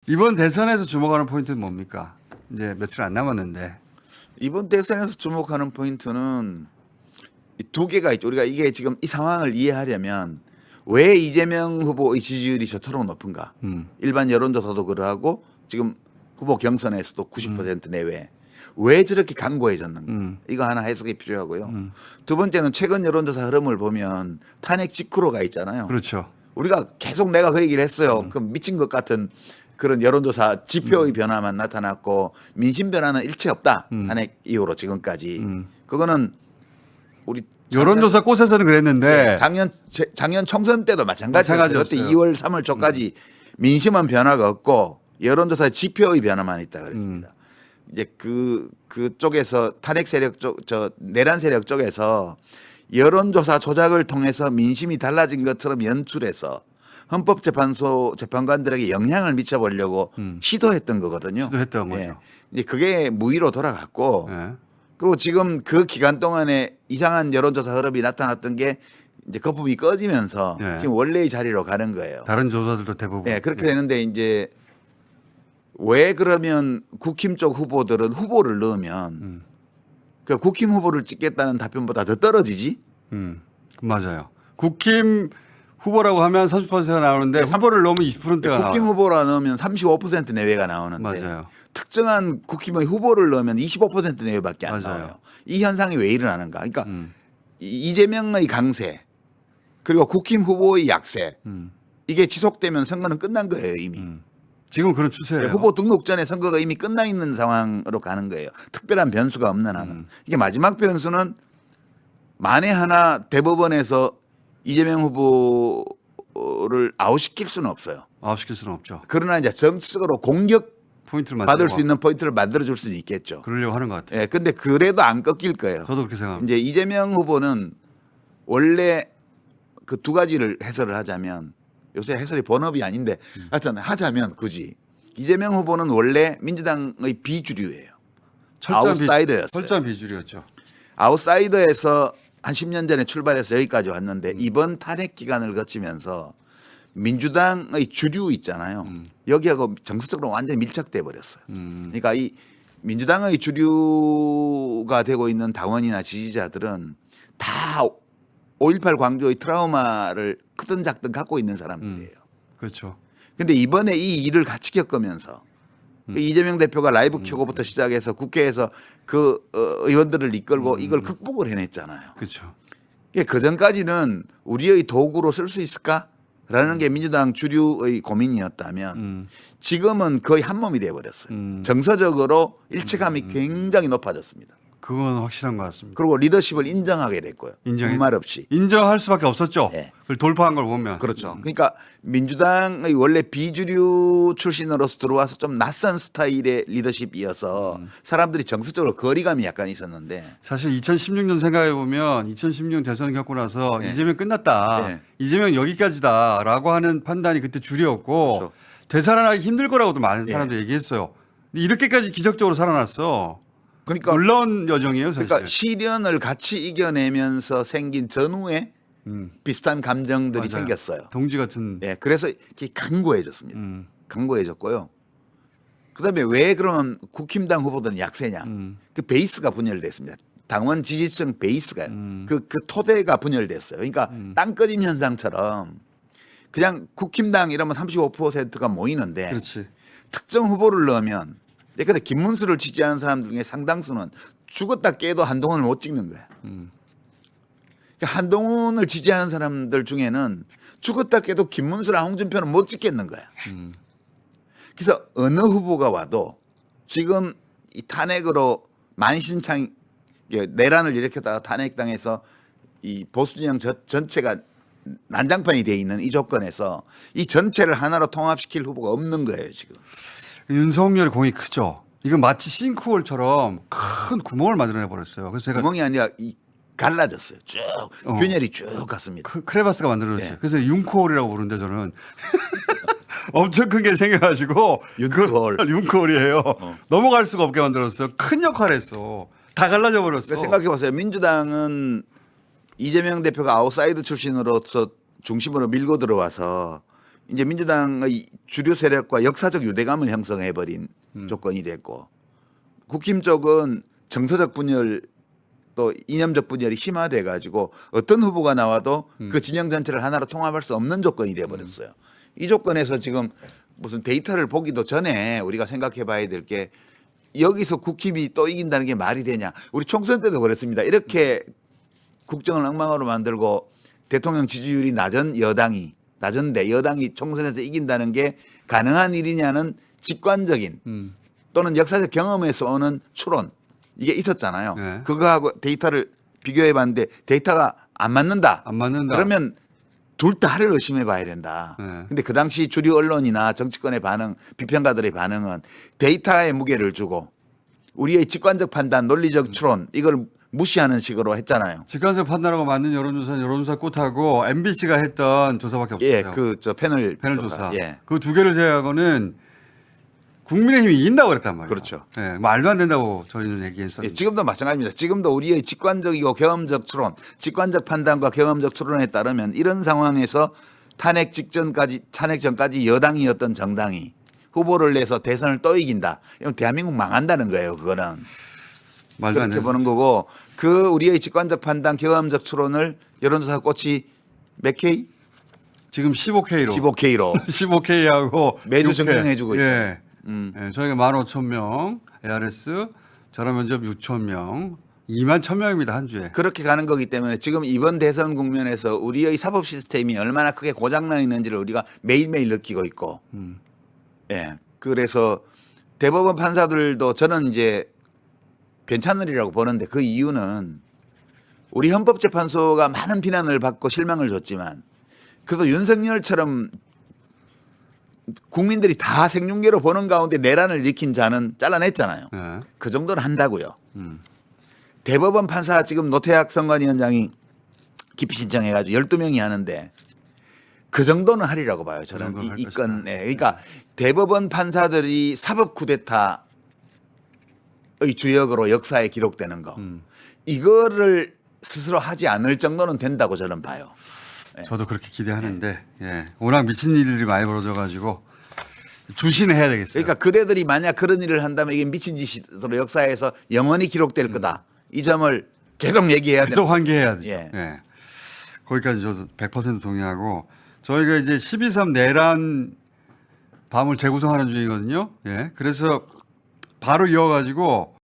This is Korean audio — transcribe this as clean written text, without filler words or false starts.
이번 대선에서 주목하는 포인트는 뭡니까? 이제 며칠 안 남았는데. 이번 대선에서 주목하는 포인트는 두 개가 있죠. 우리가 이게 지금 이 상황을 이해하려면 왜 이재명 후보의 지지율이 저토록 높은가? 일반 여론조사도 그러하고 지금 후보 경선에서도 90% 내외. 왜 저렇게 강고해졌는가? 이거 하나 해석이 필요하고요. 두 번째는 최근 여론조사 흐름을 보면 탄핵 직후로 가 있잖아요. 그렇죠. 우리가 계속 내가 그 얘기를 했어요. 그 미친 것 같은 그런 여론조사 지표의 변화만 나타났고 민심 변화는 일체 없다. 탄핵 이후로 지금까지. 그거는 우리 여론조사 꽃에서는 그랬는데 작년 총선 때도 마찬가지였어요. 그때 마찬가지였어요. 2월 3월 초까지 민심은 변화가 없고 여론조사 지표의 변화만 있다 그랬습니다. 이제 그쪽에서 탄핵 세력 저 내란 세력 쪽에서 여론조사 조작을 통해서 민심이 달라진 것처럼 연출해서 헌법재판소 재판관들에게 영향을 미쳐보려고 시도했던 거거든요. 시도했던 거죠. 이제 그게 무의로 돌아갔고 예. 그리고 지금 그 기간 동안에 이상한 여론조사 흐름이 나타났던 게 이제 거품이 꺼지면서 예. 지금 원래의 자리로 가는 거예요. 다른 조사들도 대부분. 네, 그렇게 되는데 이제 왜 그러면 국힘 쪽 후보들은 후보를 넣으면 그 국힘 후보를 찍겠다는 답변보다 더 떨어지지? 맞아요. 국힘 후보라고 하면 30%가 나오는데 후보를 넣으면 20%대가 나와요. 국힘 후보라 넣으면 35% 내외가 나오는데 맞아요. 특정한 국힘의 후보를 넣으면 25% 내외밖에 안 맞아요. 나와요. 이 현상이 왜 일어나는가? 그러니까 이재명의 강세 그리고 국힘 후보의 약세 이게 지속되면 선거는 끝난 거예요 이미. 지금 그런 추세예요. 후보 등록 전에 선거가 이미 끝나 있는 상황으로 가는 거예요. 특별한 변수가 없는 한은. 이게 마지막 변수는 만에 하나 대법원에서 이재명 후보를 아웃시킬 수는 없어요. 아웃시킬 수는 없죠. 그러나 이제 정치적으로 공격 포인트를 받을 만들고 수 있는 포인트를 만들어 줄 수는 있겠죠. 그러려고 하는 것 같아요. 예, 근데 그래도 안 꺾일 거예요. 저도 그렇게 생각합니다. 이제 이재명 후보는 원래 그 두 가지를 해설을 하자면 요새 해설이 본업이 아닌데 하여튼 하자면 굳이 이재명 후보는 원래 민주당의 비주류예요. 아웃사이더였어요. 철저한 비주류였죠. 아웃사이더에서 한 10년 전에 출발해서 여기까지 왔는데 이번 탄핵 기간을 거치면서 민주당의 주류 있잖아요. 여기하고 정서적으로 완전히 밀착돼 버렸어요. 그러니까 이 민주당의 주류가 되고 있는 당원이나 지지자들은 다 5.18 광주의 트라우마를 크든 작든 갖고 있는 사람들이에요. 그렇죠. 근데 이번에 이 일을 같이 겪으면서 그 이재명 대표가 라이브 켜고부터 시작해서 국회에서 그 의원들을 이끌고 이걸 극복을 해냈잖아요. 그렇죠. 그 전까지는 우리의 도구로 쓸 수 있을까라는 게 민주당 주류의 고민이었다면 지금은 거의 한 몸이 돼버렸어요. 정서적으로 일체감이 굉장히 높아졌습니다. 그건 확실한 것 같습니다. 그리고 리더십을 인정하게 됐고요. 인정해. 말 없이. 인정할 수밖에 없었죠. 네. 그걸 돌파한 걸 보면. 그렇죠. 그러니까 민주당의 원래 비주류 출신으로서 들어와서 좀 낯선 스타일의 리더십이어서 사람들이 정서적으로 거리감이 약간 있었는데 사실 2016년 생각해 보면 2016년 대선 겪고 나서 네. 이재명 끝났다. 네. 이재명 여기까지다라고 하는 판단이 그때 주류였고 그렇죠. 되살아나기 힘들 거라고도 많은 네. 사람들이 얘기했어요. 근데 이렇게까지 기적적으로 살아났어. 그러니까 놀라운 여정이에요, 사실. 그러니까 시련을 같이 이겨내면서 생긴 전후에 비슷한 감정들이 맞아요. 생겼어요. 동지 같은. 예, 그래서 이렇게 강고해졌습니다. 강고해졌고요. 그다음에 왜 그러면 국힘당 후보들은 약세냐? 그 베이스가 분열됐습니다. 당원 지지층 베이스가 그 토대가 분열됐어요. 그러니까 땅꺼짐 현상처럼 그냥 국힘당 이러면 35%가 모이는데 그렇지. 특정 후보를 넣으면 근데 김문수를 지지하는 사람들 중에 상당수는 죽었다 깨도 한동훈을 못 찍는 거야. 그러니까 한동훈을 지지하는 사람들 중에는 죽었다 깨도 김문수랑 홍준표는 못 찍겠는 거야. 그래서 어느 후보가 와도 지금 이 탄핵으로 만신창 내란을 일으켰다가 탄핵당해서 이 보수 진영 전체가 난장판이 돼 있는 이 조건에서 이 전체를 하나로 통합시킬 후보가 없는 거예요 지금. 윤석열의 공이 크죠. 이건 마치 싱크홀처럼 큰 구멍을 만들어내 버렸어요. 그래서 제가 구멍이 아니라 갈라졌어요. 쭉 균열이 쭉 갔습니다. 크레바스가 만들어졌어요. 네. 그래서 융코홀이라고 부르는데 저는 엄청 큰 게 생겨가지고 윤코홀. 그걸 윤코홀이에요. 넘어갈 수가 없게 만들었어요. 큰 역할을 했어. 다 갈라져 버렸어. 생각해 보세요. 민주당은 이재명 대표가 아웃사이드 출신으로서 중심으로 밀고 들어와서 이제 민주당의 주류 세력과 역사적 유대감을 형성해버린 조건이 됐고 국힘 쪽은 정서적 분열 또 이념적 분열이 심화돼 가지고 어떤 후보가 나와도 그 진영 전체를 하나로 통합할 수 없는 조건이 돼 버렸어요. 이 조건에서 지금 무슨 데이터를 보기도 전에 우리가 생각해 봐야 될 게 여기서 국힘이 또 이긴다는 게 말이 되냐. 우리 총선 때도 그랬습니다. 이렇게 국정을 엉망으로 만들고 대통령 지지율이 낮은데 여당이 총선에서 이긴다는 게 가능한 일이냐는 직관적인 또는 역사적 경험에서 오는 추론 이게 있었잖아요. 네. 그거하고 데이터를 비교해 봤는데 데이터가 안 맞는다. 안 맞는다. 그러면 둘 다를 의심해 봐야 된다. 네. 근데 그 당시 주류 언론이나 정치권의 반응, 비평가들의 반응은 데이터에 무게를 주고 우리의 직관적 판단, 논리적 추론 이걸 무시하는 식으로 했잖아요. 직관적 판단하고 맞는 여론조사는 여론조사 꽃하고 MBC가 했던 조사밖에 없어요. 예, 그 저 패널 조사. 예. 그 두 개를 제외하고는 국민의힘이 이긴다고 그랬단 말이에요. 그렇죠. 예, 말도 안 된다고 저희는 얘기했었는데. 예, 지금도 마찬가지입니다. 지금도 우리의 직관적이고 경험적 추론, 직관적 판단과 경험적 추론에 따르면 이런 상황에서 탄핵 전까지 여당이었던 정당이 후보를 내서 대선을 또 이긴다. 이건 대한민국 망한다는 거예요. 그거는 말도 안 그렇게 되는. 보는 거고 그 우리의 직관적 판단, 경험적 추론을 여론조사 꽃이 몇 K? 지금 15K로. 15K로 15K하고 매주 증명해주고 있다. 예. 예, 저희가 15,000명, ARS, 전화 면접 6,000명, 21,000명입니다 한 주에. 그렇게 가는 거기 때문에 지금 이번 대선 국면에서 우리의 사법 시스템이 얼마나 크게 고장나 있는지를 우리가 매일매일 느끼고 있고, 예. 그래서 대법원 판사들도 저는 이제 괜찮으리라고 보는데 그 이유는 우리 헌법재판소가 많은 비난을 받고 실망을 줬지만 그래도 윤석열처럼 국민들이 다 생중계로 보는 가운데 내란을 일으킨 자는 잘라냈잖아요. 예. 그 정도는 한다고요. 대법원 판사 지금 노태학 선관위원장이 기피 신청해가지고 12명이 하는데 그 정도는 하리라고 봐요. 그 정도는 저는 할 이 것이다. 건에. 그러니까 대법원 판사들이 사법 쿠데타의 주역으로 역사에 기록되는 거. 이거를 스스로 하지 않을 정도는 된다고 저는 봐요. 저도 그렇게 기대하는데 예. 워낙 미친 일들이 많이 벌어져가지고 주시는 해야 되겠어요. 그러니까 그대들이 만약 그런 일을 한다면 이게 미친 짓으로 역사에서 영원히 기록될 거다. 이 점을 계속 얘기해야 계속 돼요. 환기해야죠. 예. 예. 거기까지 저도 100% 동의하고 저희가 이제 12.3 내란 밤을 재구성하는 중이거든요. 예. 그래서 바로 이어가지고